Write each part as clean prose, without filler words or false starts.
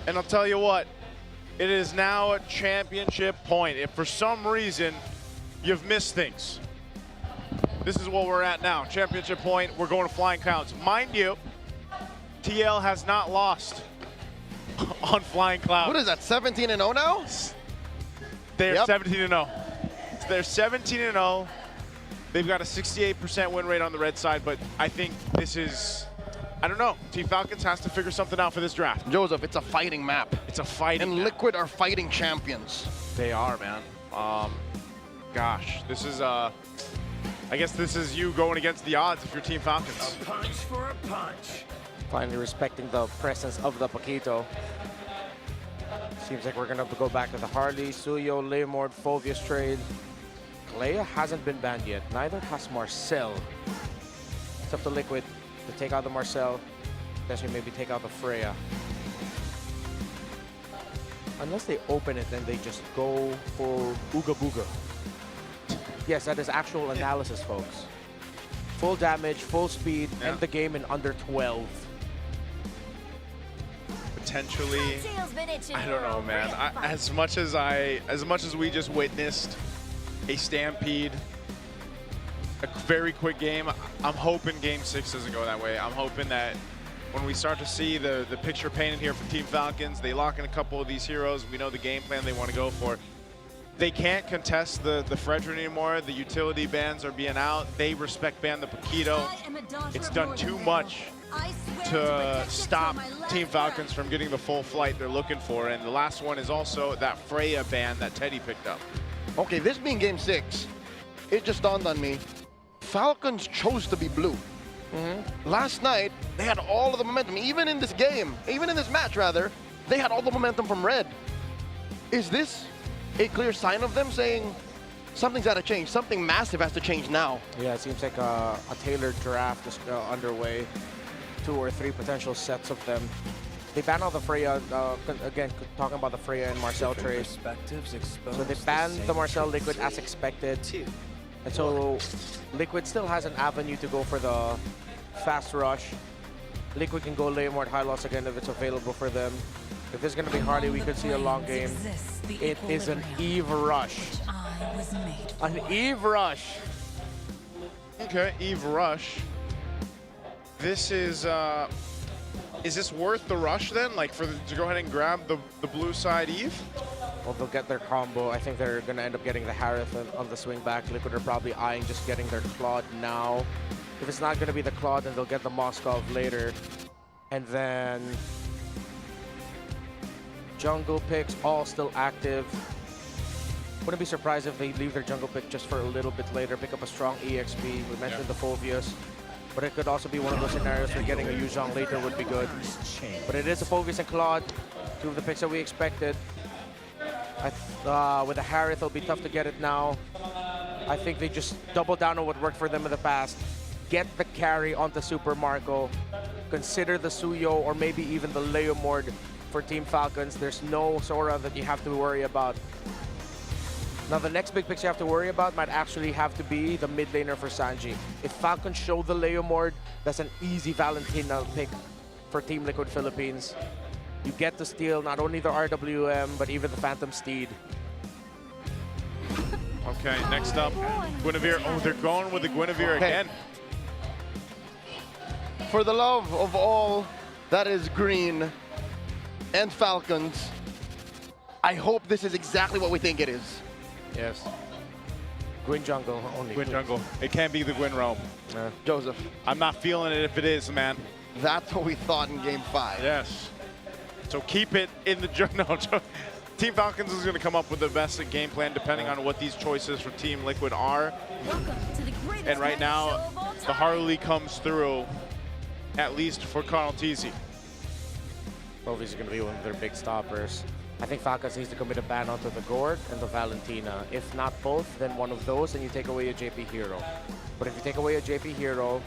And I'll tell you what, it is now a championship point. If for some reason you've missed things, this is what we're at now. Championship point, we're going to flying clouds. Mind you, TL has not lost on flying clouds. What is that, 17-0 now? They're Yep. 17-0. They're 17-0. They've got a 68% win rate on the red side, but I think this is, I don't know. Team Falcons has to figure something out for this draft. Joseph, it's a fighting map. It's a fighting And map. Liquid are fighting champions. They are, man. Gosh, this is, I guess this is you going against the odds if you're Team Falcons. A punch for a punch. Finally respecting the presence of the Paquito. Seems like we're gonna go back to the Harley, Suyo, Leymord, Phovius trade. Kalea hasn't been banned yet. Neither has Marcel. It's up to Liquid to take out the Marcel. Potentially maybe take out the Freya. Unless they open it and they just go for Ooga Booga. Yes, that is actual analysis, folks. Full damage, full speed, end the game in under 12. Potentially, I don't know, man. As much as we just witnessed a stampede, a very quick game, I'm hoping Game 6 doesn't go that way. I'm hoping that when we start to see the picture painted here for Team Falcons, they lock in a couple of these heroes. We know the game plan they want to go for. They can't contest the Fredrin anymore. The utility bans are being out. They respect ban the Paquito. It's done too much to stop Team Falcons from getting the full flight they're looking for. And the last one is also that Freya ban that Teddy picked up. Okay, this being Game 6, it just dawned on me. Falcons chose to be blue. Last night, they had all of the momentum. Even in this game, even in this match, rather, they had all the momentum from red. Is this a clear sign of them saying something's got to change? Something massive has to change now. Yeah, it seems like a tailored draft is underway. 2 or 3 potential sets of them. They banned out the Freya, again, talking about the Freya and Marcel trade. So they banned the Marcel Liquid as expected. And so Liquid still has an avenue to go for the fast rush. Liquid can go Leymord high loss again if it's available for them. If there's going to be Harley, we could see a long game. It is an Eve rush. An Eve rush. Okay, Eve rush. This is this worth the rush then? Like to go ahead and grab the blue side Eve? Well, they'll get their combo. I think they're going to end up getting the Harith on the swing back. Liquid are probably eyeing just getting their Claude now. If it's not going to be the Claude, then they'll get the Moskov later. And then jungle picks all still active. Wouldn't be surprised if they leave their jungle pick just for a little bit later, pick up a strong EXP. We mentioned the Phovius. But it could also be one of those scenarios where getting a Yuzhong later would be good. But it is a Phovius and Claude, 2 of the picks that we expected. With the Harith, it'll be tough to get it now. I think they just double down on what worked for them in the past. Get the carry onto Super Marco. Consider the Suyo or maybe even the Leymord for Team Falcons. There's no Sora that you have to worry about. Now, the next big picks you have to worry about might actually have to be the mid laner for Sanji. If Falcons show the Leymord, that's an easy Valentina pick for Team Liquid Philippines. You get to steal not only the RWM, but even the Phantom Steed. Okay, next up, Guinevere. Oh, they're going with the Guinevere again. For the love of all that is green and Falcons, I hope this is exactly what we think it is. Yes. Gwyn jungle only. Gwyn jungle. It can't be the Gwyn roam. Joseph. I'm not feeling it if it is, man. That's what we thought in Game 5. Yes. So keep it in the jungle. No, Team Falcons is going to come up with the best game plan depending on what these choices for Team Liquid are. And right now, the Harley comes through, at least for Carl Teasy. Phovius is going to be one of their big stoppers. I think Falcons needs to commit a ban onto the Gord and the Valentina. If not both, then one of those, and you take away a JP hero. But if you take away a JP hero,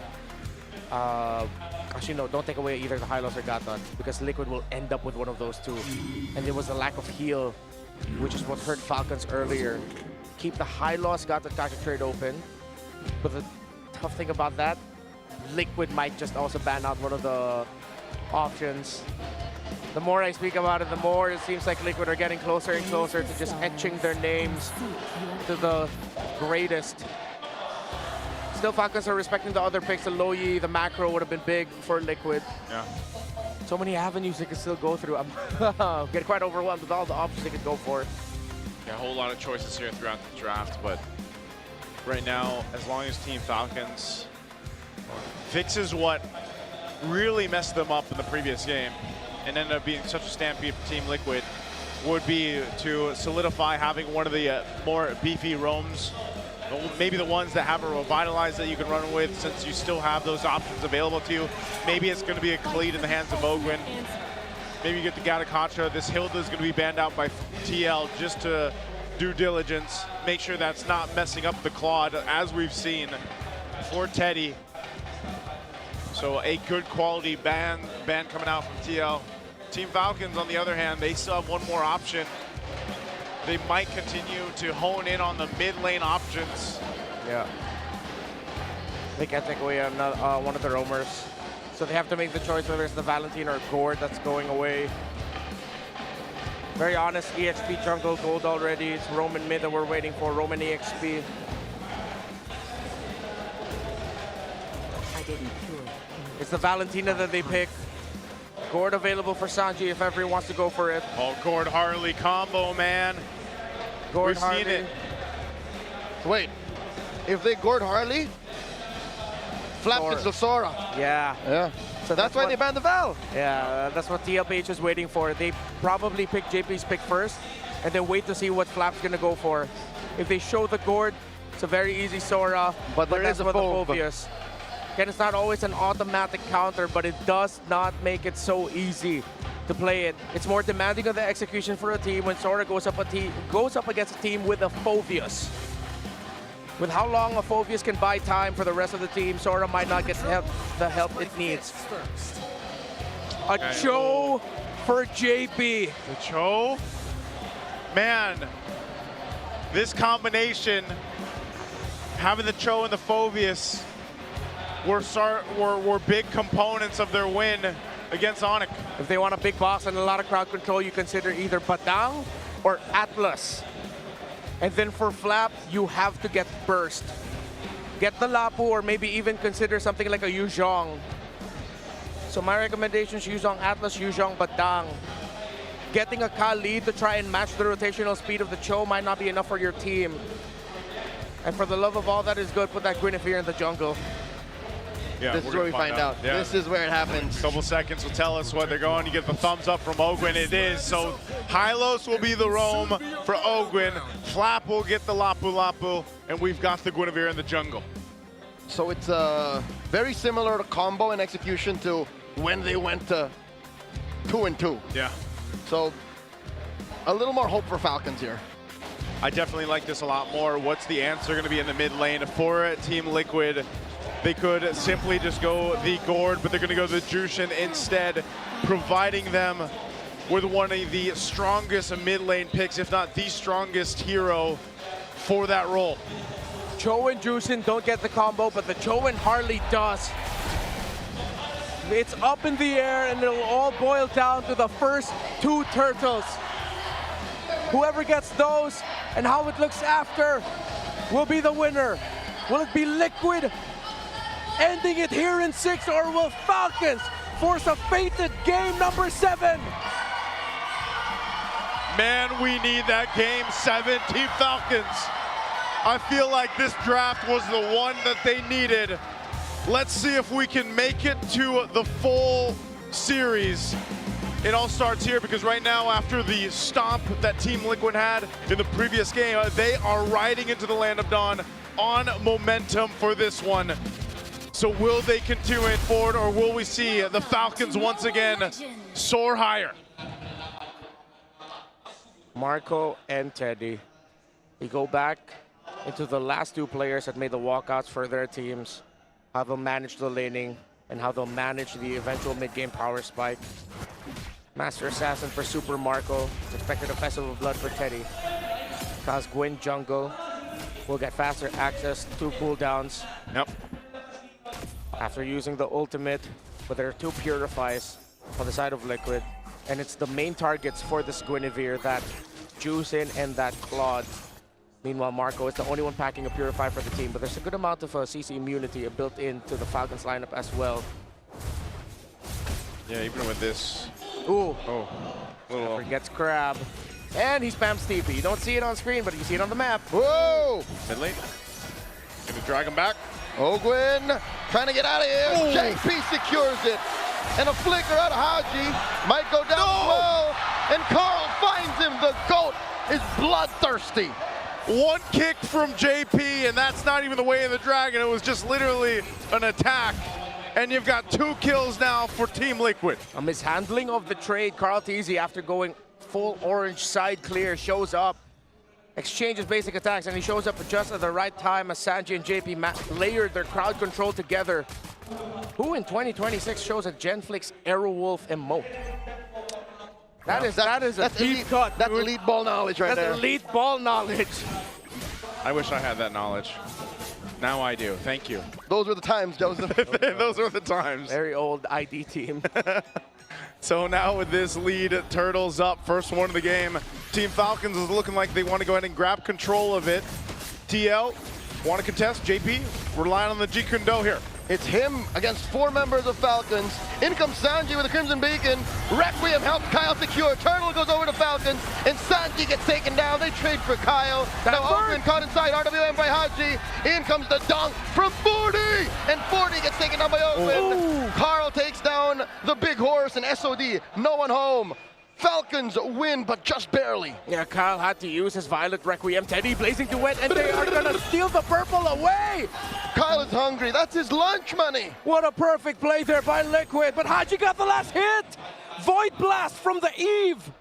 actually no, don't take away either the Hylos or Gatot, because Liquid will end up with one of those 2. And there was a lack of heal, which is what hurt Falcons earlier. Keep the Hylos Gatot Kaka trade open, but the tough thing about that, Liquid might just also ban out one of the options. The more I speak about it, the more it seems like Liquid are getting closer and closer to just etching their names to the greatest. Still, Falcons are respecting the other picks. The Loyi, the macro would have been big for Liquid. Yeah. So many avenues they could still go through. I'm getting quite overwhelmed with all the options they could go for. Yeah, a whole lot of choices here throughout the draft, but right now, as long as Team Falcons fixes what really messed them up in the previous game and ended up being such a stampede for Team Liquid, would be to solidify having one of the more beefy roams, maybe the ones that have a revitalize that you can run with, since you still have those options available to you. Maybe it's going to be a Khalid in the hands of Ogwin. Maybe you get the Gatakacha. This Hilda is going to be banned out by TL just to due diligence, make sure that's not messing up the Claude, as we've seen for Teddy. So a good quality ban coming out from TL. Team Falcons, on the other hand, they still have one more option. They might continue to hone in on the mid lane options. Yeah. They can't take away one of the roamers. So they have to make the choice whether it's the Valentine or Gord that's going away. Very honest, EXP jungle gold already. It's Roman mid that we're waiting for, Roman EXP. It's the Valentina that they pick. Gord available for Sanji if everyone wants to go for it. Oh, Gord Harley combo, man. Gord We've Harley. seen it. Wait, if they Gord Harley, Flap Sora. gets the Sora. Yeah. Yeah. So That's why what- they banned the Val. Yeah, that's what TLPH is waiting for. They probably pick JP's pick first, and then wait to see what Flap's gonna go for. If they show the Gord, it's a very easy Sora. But there that's is a what the Phobe. Phobius. Again, it's not always an automatic counter, but it does not make it so easy to play it. It's more demanding of the execution for a team when Sora goes up against a team with a Phobius. With how long a Phobius can buy time for the rest of the team, Sora might not get the help it needs. A Cho for JP. The Cho, man, this combination, having the Cho and the Phobius, were big components of their win against Onyx. If they want a big boss and a lot of crowd control, you consider either Badang or Atlas. And then for Flap, you have to get Burst. Get the Lapu, or maybe even consider something like a Yuzhong. So my recommendation is Yuzhong Atlas, Yuzhong Badang. Getting a Khalid to try and match the rotational speed of the Cho might not be enough for your team. And for the love of all that is good, put that Guinevere in the jungle. Yeah, This is where we find out. Yeah. This is where it happens. A couple seconds will tell us what they're going. You get the thumbs up from Ogwin. It is. So Hylos will be the roam for Ogwin. Flap will get the Lapu Lapu. And we've got the Guinevere in the jungle. So it's very similar to combo and execution to when they went to 2-2. Yeah. So a little more hope for Falcons here. I definitely like this a lot more. What's the answer going to be in the mid lane for Team Liquid? They could simply just go the Gord, but they're going to go the Jushin instead, providing them with one of the strongest mid lane picks, if not the strongest hero for that role. Cho and Jushin don't get the combo, but the Cho and Harley does. It's up in the air, and it'll all boil down to the first two turtles. Whoever gets those and how it looks after will be the winner. Will it be Liquid ending it here in 6, or will Falcons force a fated game number 7? Man, we need that game 7, Team Falcons. I feel like this draft was the one that they needed. Let's see if we can make it to the full series. It all starts here because right now, after the stomp that Team Liquid had in the previous game, they are riding into the Land of Dawn on momentum for this one. So will they continue it forward, or will we see the Falcons once again soar higher? Marco and Teddy, we go back into the last two players that made the walkouts for their teams, how they'll manage the laning, and how they'll manage the eventual mid-game power spike. Master Assassin for Super Marco, expected a Festival of Blood for Teddy. Cause Gwyn jungle will get faster access to cooldowns. Yep. After using the ultimate, but there are two purifies on the side of Liquid. And it's the main targets for this Guinevere, that Juicin and that Claude. Meanwhile, Marco is the only one packing a Purify for the team, but there's a good amount of CC immunity built into the Falcons lineup as well. Yeah, even with this. Ooh. Oh, little. Forgets Crab. And he spams TP. You don't see it on screen, but you see it on the map. Whoa! Mid lane. Gonna drag him back. Ogwin trying to get out of here. Oh. JP secures it. And a flicker out of Haji might go down as well. And Carl finds him. The GOAT is bloodthirsty. One kick from JP, and that's not even the way of the dragon. It was just literally an attack. And you've got 2 kills now for Team Liquid. A mishandling of the trade. Carl Teasy, after going full orange side clear, shows up, exchanges basic attacks, and he shows up just at the right time as Sanji and JP layered their crowd control together. Who in 2026 shows a Genflix Aerowolf emote? That is a deep elite, cut. That's dude. elite ball knowledge right there. That's elite ball knowledge. I wish I had that knowledge. Now I do. Thank you. Those were the times, Joseph. Those were the times. Very old ID team. So now with this lead, Turtles up, first one of the game. Team Falcons is looking like they want to go ahead and grab control of it. TL, want to contest? JP, relying on the G Kundo here. It's him against 4 members of Falcons. In comes Sanji with a Crimson Beacon. Requiem helps Kyle secure. Turtle goes over to Falcons, and Sanji gets taken down. They trade for Kyle. Now Open caught inside, RWM by Haji. In comes the dunk from 40, and 40 gets taken down by Open. Ooh. Carl takes down the big horse, and SOD, no one home. Falcons win, but just barely. Yeah, Kyle had to use his Violet Requiem Teddy blazing to wet, and they are gonna steal the purple away! Kyle is hungry. That's his lunch money. What a perfect play there by Liquid, but Haji got the last hit! Void Blast from the Eve!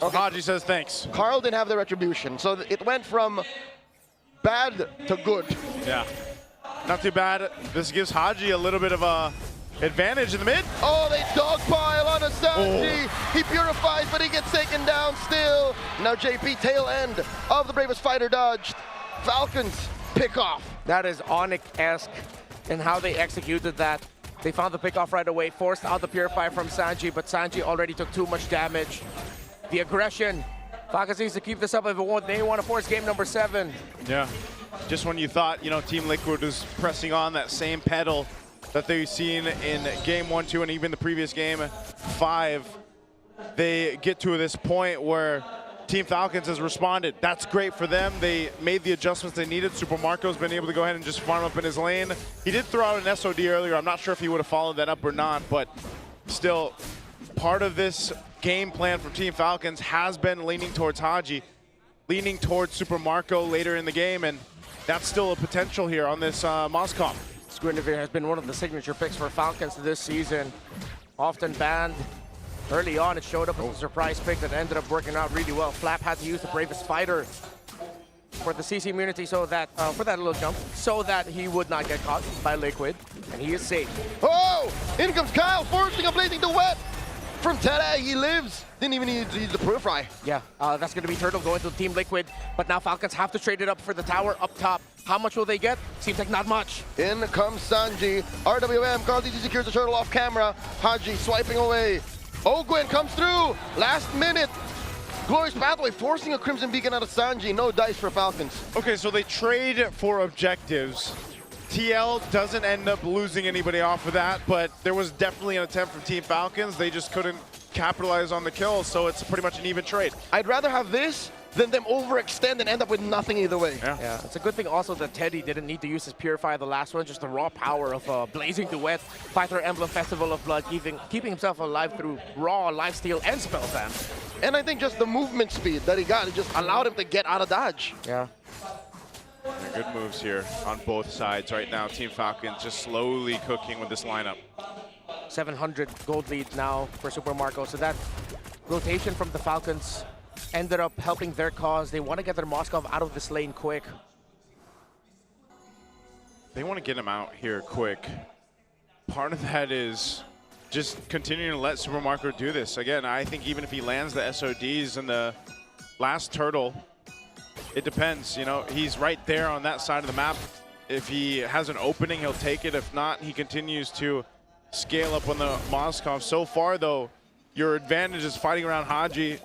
Okay. Haji says thanks. Carl didn't have the retribution, so it went from bad to good. Yeah, not too bad. This gives Haji a little bit of a advantage in the mid. Oh, they dogpile on a Sanji. He purifies, but he gets taken down still. Now JP, tail end of the Bravest Fighter dodged. Falcons pick off. That is Onyx-esque in how they executed that. They found the pickoff right away, forced out the Purify from Sanji, but Sanji already took too much damage. The aggression. Falcons needs to keep this up if they want to force game number 7. Yeah, just when you thought, you know, Team Liquid was pressing on that same pedal that they've seen in game 1, 2, and even the previous game 5, they get to this point where Team Falcons has responded. That's great for them. They made the adjustments they needed. Super Marco's been able to go ahead and just farm up in his lane. He did throw out an SOD earlier. I'm not sure if he would have followed that up or not, but still, part of this game plan from Team Falcons has been leaning towards Haji, leaning towards Super Marco later in the game, and that's still a potential here on this Moscow. Guinevere has been one of the signature picks for Falcons this season. Often banned. Early on, it showed up as a surprise pick that ended up working out really well. Flap had to use the Bravest Fighter for the CC immunity, so that for that little jump, so that he would not get caught by Liquid, and he is safe. Oh, in comes Kyle, forcing a blazing duet from Tada. He lives. Didn't even need to use the Purify. Yeah, that's going to be Turtle going to Team Liquid, but now Falcons have to trade it up for the tower up top. How much will they get? Seems like not much. In comes Sanji. RWM, Carl DG secures the Turtle off camera. Haji swiping away. Ogwin comes through. Last minute. Glorious Pathway forcing a Crimson Beacon out of Sanji. No dice for Falcons. Okay, so they trade for objectives. TL doesn't end up losing anybody off of that, but there was definitely an attempt from Team Falcons. They just couldn't capitalize on the kill, so it's pretty much an even trade. I'd rather have this than them overextend and end up with nothing either way. Yeah, it's a good thing also that Teddy didn't need to use his Purify the last one, just the raw power of Blazing Duet, Fighter Emblem, Festival of Blood, keeping himself alive through raw lifesteal and spell spam. And I think just the movement speed that he got, it just allowed him to get out of dodge. Yeah. Good moves here on both sides right now. Team Falcons just slowly cooking with this lineup. 700 gold lead now for Super Marco, so that rotation from the Falcons ended up helping their cause. They want to get their Moskov out of this lane quick. They want to get him out here quick. Part of that is just continuing to let Super Marco do this. Again, I think even if he lands the SODs in the last turtle, it depends. You know, he's right there on that side of the map. If he has an opening, he'll take it. If not, he continues to scale up on the Moskov. So far, though, your advantage is fighting around Haji,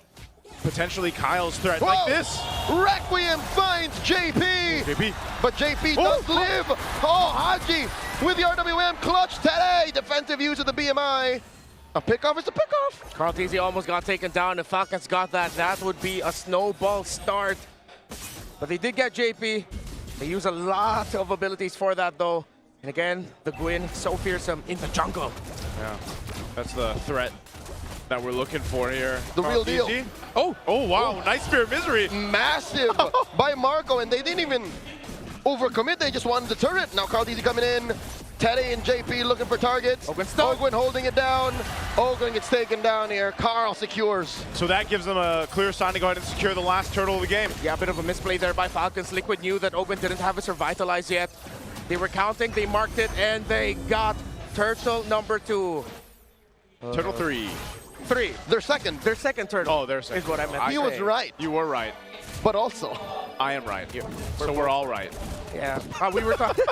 potentially Kyle's threat like this. Requiem finds JP. But JP does live. Oh, Haji with the RWM clutch today. Defensive use of the BMI. A pickoff is a pickoff. Rotasi almost got taken down. If Falcons got that, that would be a snowball start. But they did get JP. They use a lot of abilities for that, though. And again, the Gwyn, so fearsome in the jungle. Yeah, that's the threat that we're looking for here. The real deal. Oh, wow, nice Spear of Misery. Massive by Marco, and they didn't even overcommit. They just wanted the turret. Now Carl Deasy coming in. Teddy and JP looking for targets. Ogwyn holding it down. Ogwyn gets taken down here. Carl secures. So that gives them a clear sign to go ahead and secure the last turtle of the game. Yeah, a bit of a misplay there by Falcons. Liquid knew that Ogwyn didn't have his Revitalize yet. They were counting, they marked it, and they got turtle number 2. Turtle 3. Their second. Their second turtle. Oh, their second. Is what I meant. He was right. You were right. But also, I am right. So we're all right. Yeah. We were talking.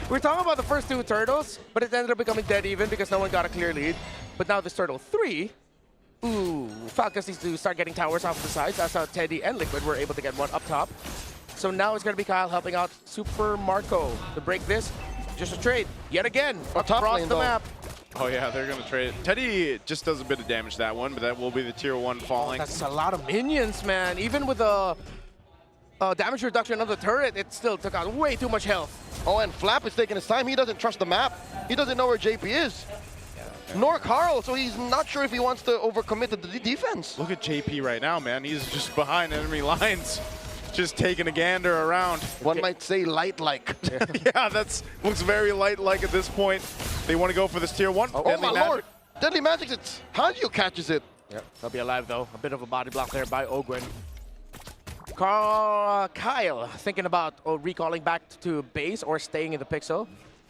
We were talking about the first 2 turtles, but it ended up becoming dead even because no one got a clear lead. But now this turtle 3, Falcons needs to start getting towers off the sides. That's how Teddy and Liquid were able to get one up top. So now it's going to be Kyle helping out Super Marco to break this. Just a trade yet again across the map. Oh yeah, they're going to trade. Teddy just does a bit of damage that one, but that will be the tier 1 falling. That's a lot of minions, man. Even with the damage reduction of the turret, it still took out way too much health. Oh, and Flap is taking his time. He doesn't trust the map. He doesn't know where JP is. Nor Carl, so he's not sure if he wants to overcommit to the defense. Look at JP right now, man. He's just behind enemy lines, just taking a gander around. One might say light-like. Yeah, looks very light-like at this point. They want to go for this tier 1. Oh my lord! Deadly Magic's it. Hanyu catches it. Yeah, they'll be alive though. A bit of a body block there by Ogwyn. Kyle thinking about recalling back to base or staying in the pixel.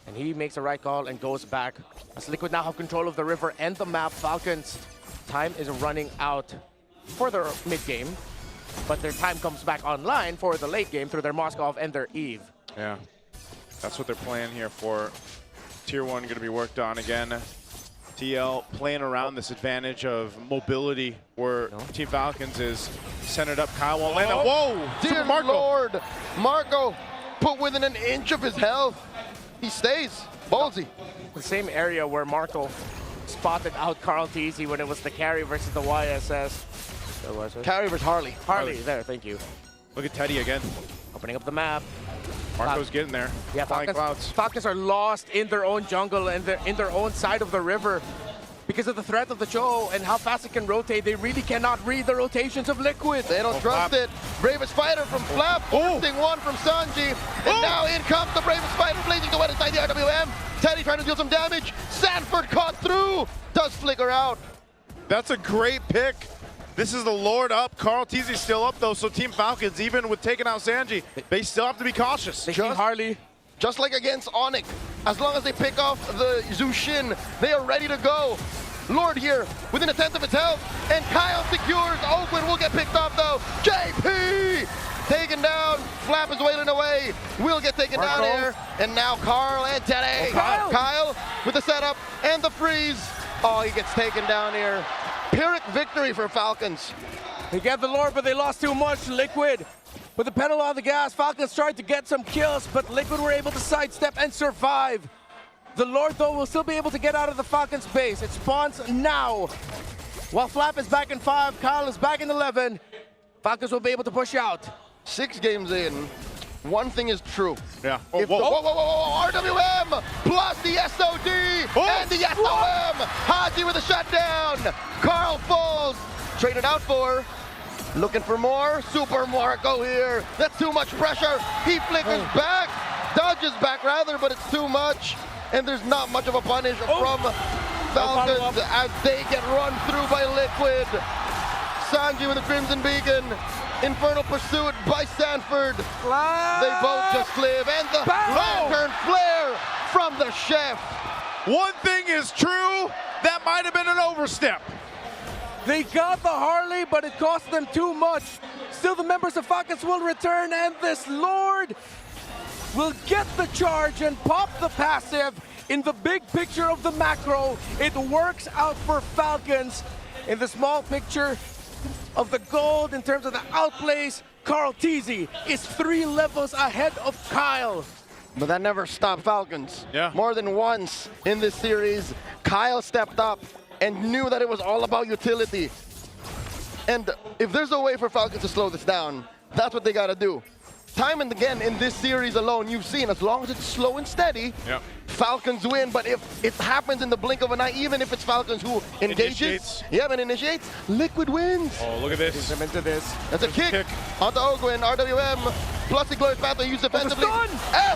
And he makes the right call and goes back. As Liquid now have control of the river and the map, Falcons' time is running out for their mid-game. But their time comes back online for the late game through their Moskov and their Eve. Yeah, that's what they're playing here for. Tier 1 going to be worked on again. TL playing around this advantage of mobility where Team Falcons is centered up. Kyle won't land. Whoa! Dear Marco. Lord! Marco put within an inch of his health. He stays. Ballsy. The same area where Marco spotted out Carl Teasy when it was the carry versus the YSS. Carry versus Harley. Harley, there, thank you. Look at Teddy again. Opening up the map. Marco's getting there. Yeah, Flying clouds. Falcons are lost in their own jungle and in their own side of the river because of the threat of the Cho and how fast it can rotate. They really cannot read the rotations of Liquid. They don't trust it. Bravest Fighter from Flap, forcing one from Sanji. And now in comes the Bravest Fighter, blazing the wet inside the RWM. Teddy trying to deal some damage. Sanford caught through. Does flicker out. That's a great pick. This is the Lord up. Carl Teasy's still up, though, so Team Falcons, even with taking out Sanji, they still have to be cautious. They see Harley. Just like against Onyx, as long as they pick off the Zushin, they are ready to go. Lord here, within a tenth of its health, and Kyle secures. Oakland will get picked off, though. JP taken down. Flap is wailing away. Will get taken down here. And now Carl and Teddy. Kyle with the setup and the freeze. Oh, he gets taken down here. Pyrrhic victory for Falcons. They get the Lord, but they lost too much. Liquid with the pedal on the gas. Falcons tried to get some kills, but Liquid were able to sidestep and survive. The Lord, though, will still be able to get out of the Falcons base. It spawns now. While Flap is back in 5, Kyle is back in 11. Falcons will be able to push out. 6 games in, one thing is true. Yeah. RWM plus the SOD and the SOM. Haji with a shutdown. Carl falls. Traded out for. Looking for more. Super Marco here. That's too much pressure. He flickers back. Dodges back rather, but it's too much. And there's not much of a punish from Falcons as they get run through by Liquid. Sanji with the Crimson Beacon. Infernal pursuit by Sanford. They both just live. And the lantern flare from the chef. One thing is true, that might have been an overstep. They got the Harley, but it cost them too much. Still, the members of Falcons will return, and this Lord will get the charge and pop the passive. In the big picture of the macro, it works out for Falcons. In the small picture of the gold in terms of the outplays, Carl Teasy is 3 levels ahead of Kyle. But that never stopped Falcons. Yeah. More than once in this series, Kyle stepped up and knew that it was all about utility. And if there's a way for Falcons to slow this down, that's what they got to do. Time and again in this series alone, you've seen as long as it's slow and steady, Yep. Falcons win. But if it happens in the blink of an eye, even if it's Falcons who engages, initiates, Liquid wins. Oh, look at this. He's into this. That's a kick onto Ogwin, RWM, plus the Glorious Pathway used defensively. stun!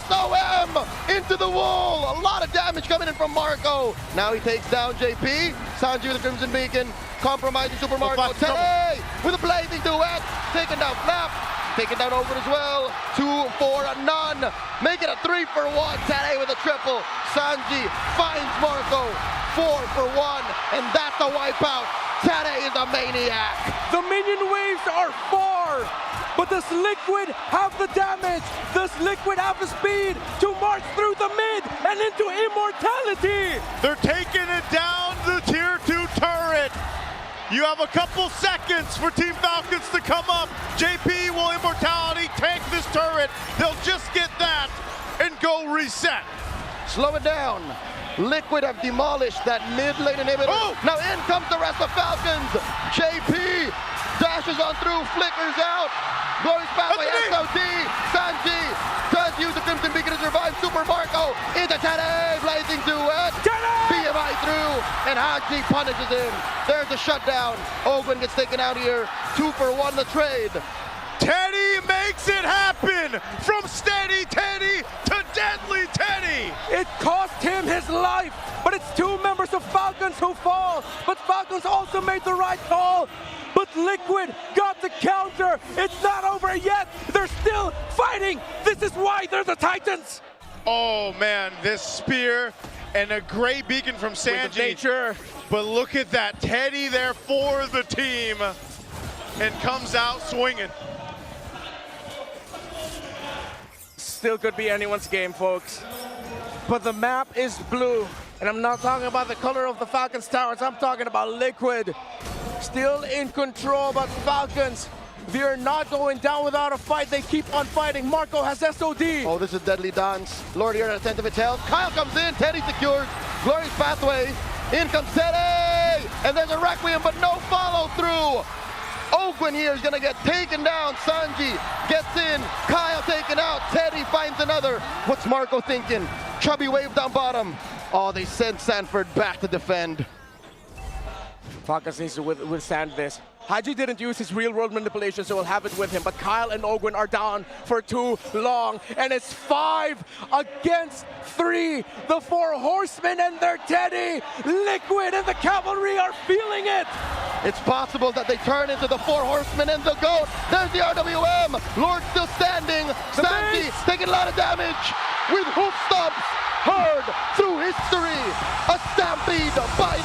SOM into the wall. A lot of damage coming in from Marco. Now he takes down JP. Sanji with the Crimson Beacon, compromising Super Marco. Teddy with a blazing duet, taking down Flap. Taking down Ogwin as well. 2 for none. Make it a 3 for 1. Teddy with a triple. Sanji finds Marco. 4 for 1. And that's a wipeout. Teddy is a maniac. The minion waves are far, but does Liquid have the damage? Does Liquid have the speed to march through the mid and into immortality? They're taking it down the tier 2 turret. You have a couple seconds for Team Falcons to come up. JP will immortality tank this turret. They'll just get that and go reset. Slow it down. Liquid have demolished that mid lane inhibitor. Oh! Now in comes the rest of Falcons. JP dashes on through, flickers out. Glorious Pathway, SOD. Sanji does use the Crimson Beacon to survive. Super Marco into Teddy, blazing duet. BMI through, and Haji punishes him. There's the shutdown. Ogwin gets taken out here. 2 for 1 the trade. Teddy makes it happen from steady Teddy to deadly Teddy. It cost him his life, but it's 2 members of Falcons who fall. But Falcons also made the right call. But Liquid got the counter. It's not over yet. They're still fighting. This is why they're the Titans. Oh man, this spear and a great beacon from Sanji. Nature. But look at that, Teddy there for the team and comes out swinging. Still could be anyone's game, folks. But the map is blue. And I'm not talking about the color of the Falcons towers. I'm talking about Liquid. Still in control, but Falcons, they're not going down without a fight. They keep on fighting. Marco has SOD. Oh, this is deadly dance. Lord here at 10th of its health. Kyle comes in. Teddy secures. Glorious Pathway. In comes Teddy. And there's a Requiem, but no follow through. Ogwin here is going to get taken down. Sanji gets in. Kyle taken out. Teddy finds another. What's Marco thinking? Chubby wave down bottom. Oh, they sent Sanford back to defend. Falcons needs to withstand this. Haji didn't use his real-world manipulation, so he'll have it with him. But Kyle and Ogwin are down for too long. And it's 5 against 3. The 4 horsemen and their Teddy. Liquid and the cavalry are feeling it. It's possible that they turn into the 4 horsemen and the GOAT. There's the RWM. Lord still standing. Sanji taking a lot of damage with hoof stomps. Heard through history. A stampede by